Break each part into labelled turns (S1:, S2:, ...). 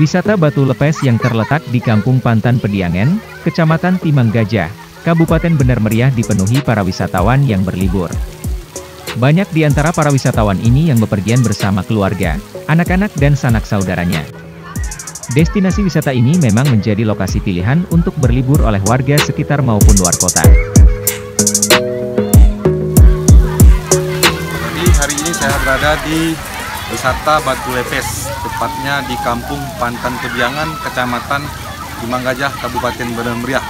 S1: Wisata Batu Lepes yang terletak di Kampung Pantan Pediangan, Kecamatan Timang Gajah, Kabupaten Bener Meriah dipenuhi para wisatawan yang berlibur. Banyak di antara para wisatawan ini yang bepergian bersama keluarga, anak-anak dan sanak saudaranya. Destinasi wisata ini memang menjadi lokasi pilihan untuk berlibur oleh warga sekitar maupun luar kota.
S2: Jadi hari ini saya berada di wisata Batu Lepes, tepatnya di Kampung Pantan Pediangan, Kecamatan Timang Gajah, Kabupaten Bener Meriah.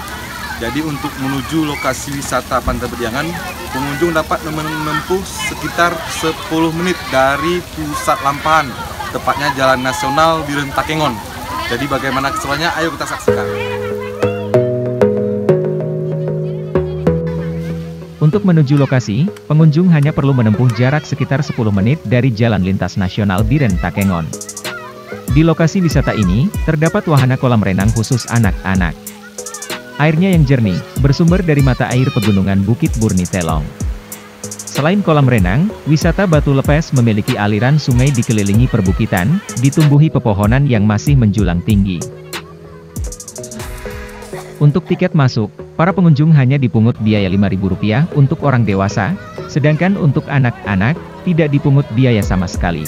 S2: Jadi untuk menuju lokasi wisata Pantai Pediangan, pengunjung dapat menempuh sekitar 10 menit dari pusat lampahan, tepatnya Jalan Nasional Biren Takengon. Jadi bagaimana keseruannya? Ayo kita saksikan.
S1: Untuk menuju lokasi, pengunjung hanya perlu menempuh jarak sekitar 10 menit dari Jalan Lintas Nasional Biren Takengon. Di lokasi wisata ini, terdapat wahana kolam renang khusus anak-anak. Airnya yang jernih, bersumber dari mata air pegunungan Bukit Burni Telong. Selain kolam renang, wisata Batu Lepes memiliki aliran sungai dikelilingi perbukitan, ditumbuhi pepohonan yang masih menjulang tinggi. Untuk tiket masuk, para pengunjung hanya dipungut biaya Rp5.000 untuk orang dewasa, sedangkan untuk anak-anak, tidak dipungut biaya sama sekali.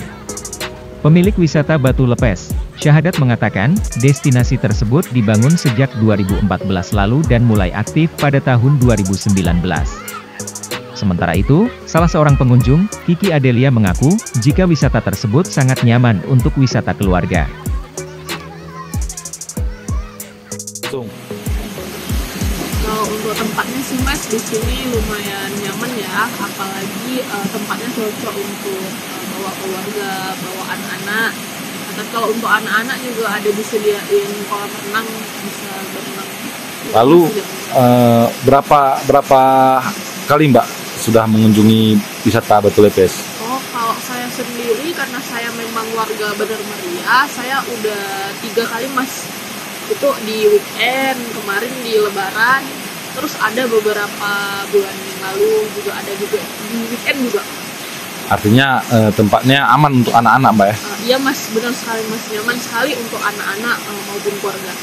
S1: Pemilik wisata Batu Lepes, Syahadat mengatakan, destinasi tersebut dibangun sejak 2014 lalu dan mulai aktif pada tahun 2019. Sementara itu, salah seorang pengunjung, Kiki Adelia mengaku, jika wisata tersebut sangat nyaman untuk wisata keluarga.
S3: Kalau untuk tempatnya sih Mas, di sini lumayan nyaman ya, apalagi tempatnya cocok untuk bawa keluarga, bawa anak-anak. Dan kalau untuk anak-anak juga ada disediain kolam renang, bisa berenang.
S4: Lalu berapa kali Mbak sudah mengunjungi wisata Batu Lepes?
S3: Oh, kalau saya sendiri karena saya memang warga Bener Meriah, saya udah 3 kali Mas. Itu di weekend, kemarin di Lebaran, terus ada beberapa bulan yang lalu juga ada juga di weekend juga.
S4: Artinya tempatnya aman untuk anak-anak Mbak ya?
S3: Iya Mas, benar sekali Mas, nyaman sekali untuk anak-anak maupun keluarga.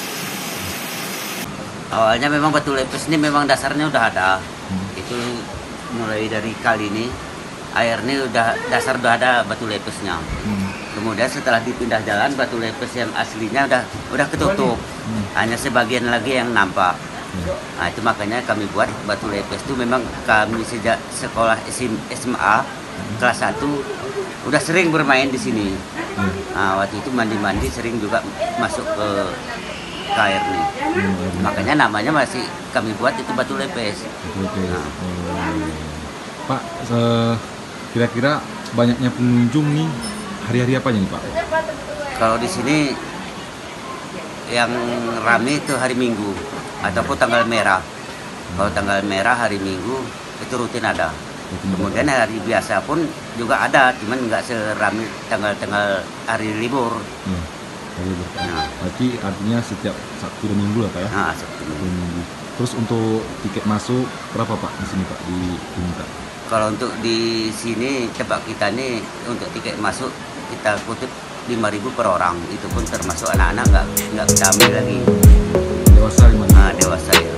S5: Awalnya memang Batu Lepes ini memang dasarnya udah ada. Itu mulai dari kali ini, airnya dasar udah ada Batu Lepesnya. Kemudian setelah dipindah jalan, Batu Lepes yang aslinya udah ketutup. Hanya sebagian lagi yang nampak. Nah itu makanya kami buat Batu Lepes itu memang kami sejak sekolah SMA kelas 1 udah sering bermain di sini. Nah, waktu itu mandi-mandi sering juga masuk ke air nih. Makanya namanya masih kami buat itu Batu Lepes. Nah.
S4: Pak, kira-kira banyaknya pengunjung nih hari-hari apa nih Pak?
S5: Kalau di sini yang ramai itu hari Minggu ataupun tanggal merah. Kalau tanggal merah hari Minggu itu rutin ada. Kemudian hari biasa pun juga ada, cuman nggak seramai tanggal-tanggal hari libur.
S4: Nah, berarti artinya setiap Sabtu dan Minggu lah Pak ya?
S5: Nah, Sabtu Minggu.
S4: Terus untuk tiket masuk berapa Pak di sini Pak diminta?
S5: Kalau untuk di sini tempat kita nih untuk tiket masuk kita kutip 5.000 per orang. Itu pun termasuk anak-anak nggak kita ambil lagi.
S4: Dewasa gimana?
S5: Nah, dewasa ya.